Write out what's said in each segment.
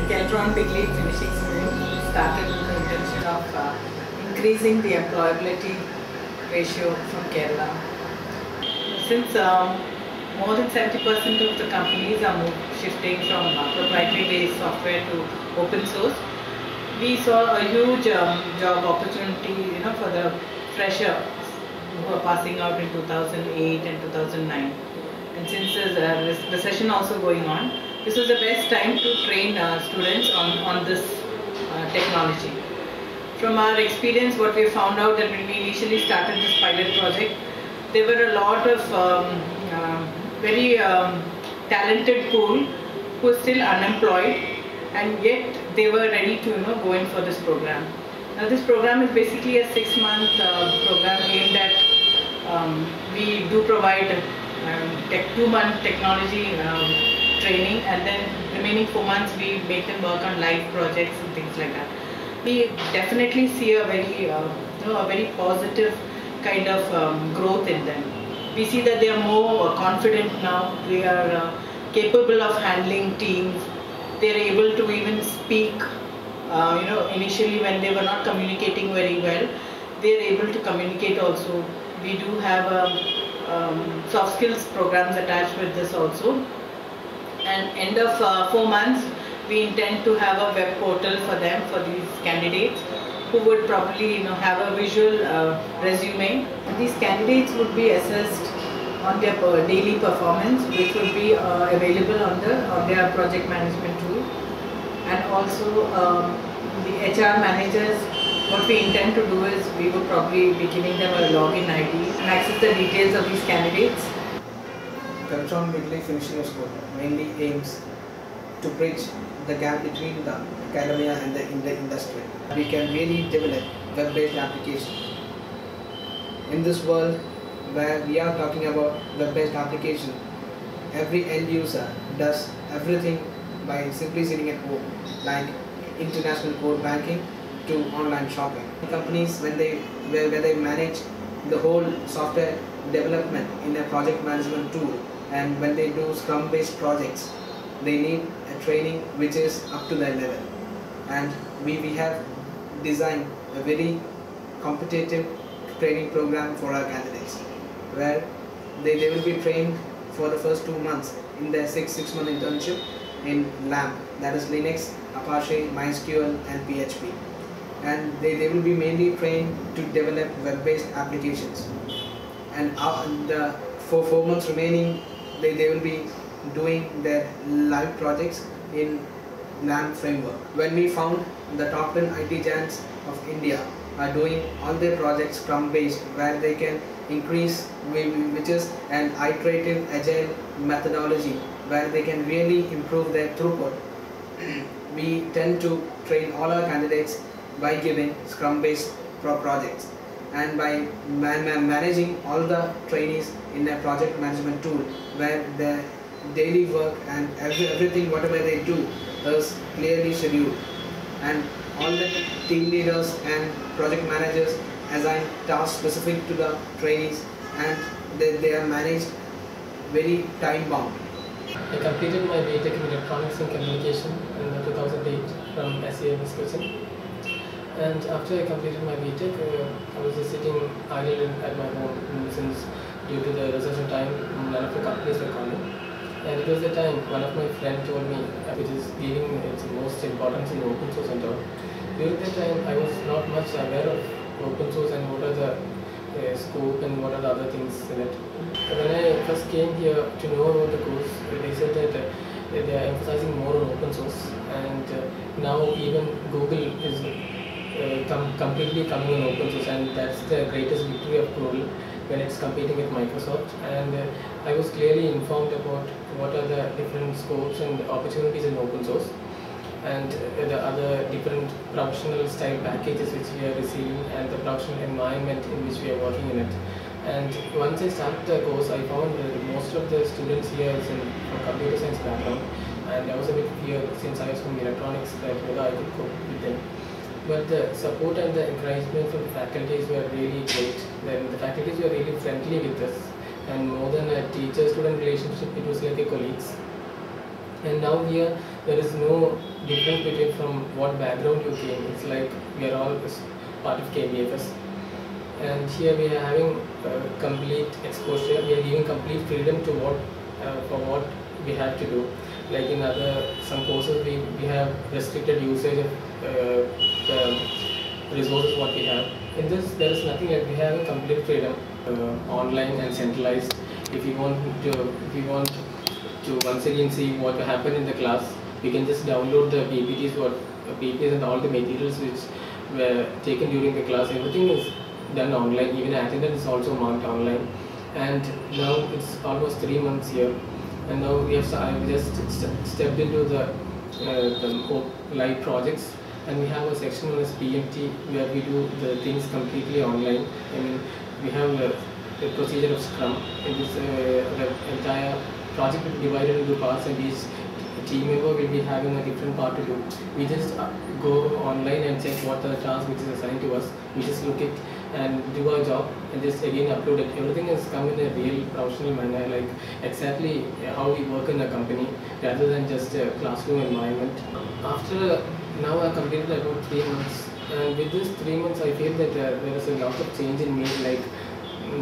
Keltron BigLeap finishing student started with the intention of increasing the employability ratio from Kerala. Since more than 70% of the companies are shifting from proprietary based software to open source, we saw a huge job opportunity for the freshers who are passing out in 2008 and 2009. And since there's a recession also going on, this was the best time to train students on this technology. From our experience, what we found out that when we initially started this pilot project, there were a lot of very talented pool who were still unemployed, and yet they were ready to go in for this program. Now this program is basically a 6-month program aimed at, we do provide 2-month technology training, and then remaining 4 months we make them work on live projects and things like that. We definitely see a very positive kind of growth in them. We see that they are more confident now. They are capable of handling teams. They are able to even speak. Initially when they were not communicating very well, they are able to communicate also. We do have soft skills programs attached with this also. And end of 4 months, we intend to have a web portal for them, for these candidates who would probably have a visual resume. And these candidates would be assessed on their daily performance, which would be available on their project management tool. And also the HR managers, what we intend to do is we would probably be giving them a login ID and access the details of these candidates. Keltron BigLeap finishing school mainly aims to bridge the gap between the academia and the industry. We can really develop web-based applications. In this world where we are talking about web-based application, every end user does everything by simply sitting at home, like international core banking to online shopping. Companies, where they manage the whole software development in a project management tool, and when they do Scrum-based projects, they need a training which is up to their level. And we have designed a very competitive training program for our candidates, where they will be trained for the first 2 months in their six-month internship in LAMP, that is Linux, Apache, MySQL and PHP. And they will be mainly trained to develop web-based applications. And for 4 months remaining, they will be doing their live projects in LAMP framework. When we found the top 10 IT giants of India are doing all their projects Scrum-based, where they can increase, which is an iterative agile methodology, where they can really improve their throughput. We tend to train all our candidates by giving Scrum-based projects, and by managing all the trainees in a project management tool, where their daily work and everything whatever they do is clearly scheduled, and all the team leaders and project managers assign tasks specific to the trainees, and they are managed very time bound. I completed my BTech in Electronics and Communication in 2008 from SEMS coaching. And after I completed my BTech, I was just sitting idle at my home since due to the recession time, none of the companies were calling. And it was the time one of my friends told me, which is giving its most importance in open source and all. During that time, I was not much aware of open source and what are the scope and what are the other things in it. When I first came here to know about the course, they said that they are emphasizing more on open source, and now even Google is completely coming on open source, and that's the greatest victory of Google when it's competing with Microsoft. And I was clearly informed about what are the different scopes and opportunities in open source, and the other different professional style packages which we are receiving, and the professional environment in which we are working in it. And once I started the course, I found that most of the students here is from computer science background, and I was a bit feared since I was from electronics that whether I could cope with them. But the support and the encouragement from the faculties were really great. Then the faculties were really friendly with us, and more than a teacher-student relationship, it was like a colleagues. And now here, there is no difference between from what background you came. It's like we are all part of KBFS. And here we are having complete exposure. We are giving complete freedom to what we have to do. Like in some courses, we have restricted usage of the resources what we have. In this, there is nothing like we have complete freedom, online and centralized. If you want to once again see what happened in the class, we can just download the PPTs and all the materials which were taken during the class. Everything is done online. Even attendance is also marked online. And now it's almost 3 months here. And now I've just stepped into the live projects, and we have a section known as PMT where we do the things completely online. I mean, we have the procedure of Scrum. In this, the entire project will be divided into parts, and each team member will be having a different part to do. We just go online and check what the task which is assigned to us. We just look it and do our job and just again upload it. Everything has come in a real professional manner, like exactly how we work in a company rather than just a classroom environment. After now I completed about 3 months, and with this 3 months I feel that there is a lot of change in me. Like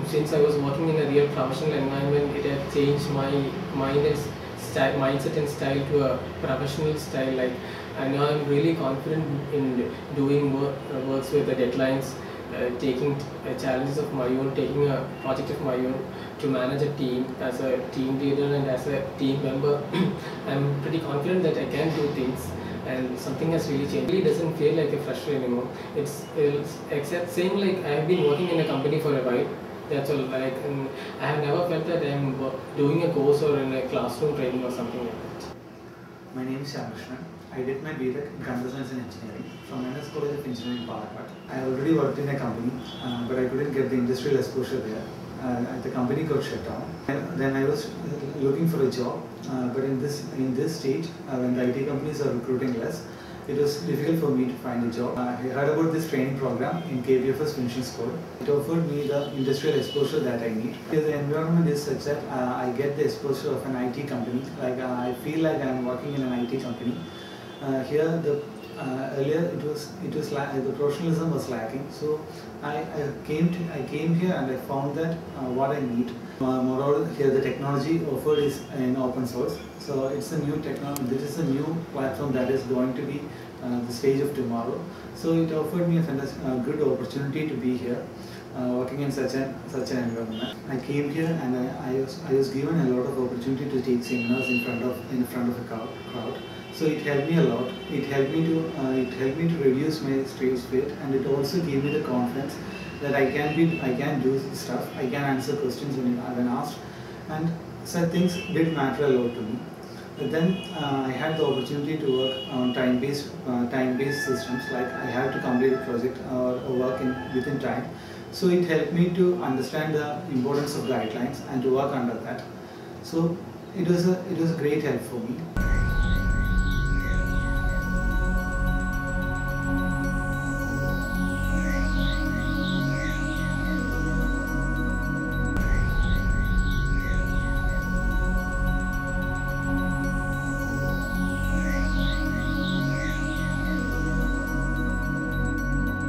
since I was working in a real professional environment, it had changed my mindset and style to a professional style. Like, and now I'm really confident in doing works with the deadlines, taking challenges of my own, taking a project of my own to manage a team as a team leader and as a team member. I'm pretty confident that I can do things, and something has really changed. It really doesn't feel like a fresher anymore. It's except saying like I have been working in a company for a while. That's all. Like, and I have never felt that I'm doing a course or in a classroom training or something like that. My name is Krishna. I did my BTech in Computer Science and Engineering from NS College of Engineering, Palakkad. I already worked in a company, but I couldn't get the industrial exposure there. The company got shut down. And then I was looking for a job, but in this stage, when the IT companies are recruiting less, it was difficult for me to find a job. I heard about this training program in KBFS Finishing School. It offered me the industrial exposure that I need. The environment is such that I get the exposure of an IT company. Like I feel like I am working in an IT company. Here, earlier the professionalism was lacking. So I came here and I found that what I need. Moreover, here the technology offered is in open source. So it's a new technology. This is a new platform that is going to be the stage of tomorrow. So it offered me a good opportunity to be here, working in such an environment. I came here and I was given a lot of opportunity to take seminars in front of a crowd. So it helped me a lot. It helped me to reduce my stress rate, and it also gave me the confidence that I can do stuff. I can answer questions when asked, and such things did matter a lot to me. But then I had the opportunity to work on time-based systems. Like I have to complete a project or work within time. So it helped me to understand the importance of guidelines and to work under that. So it was a great help for me.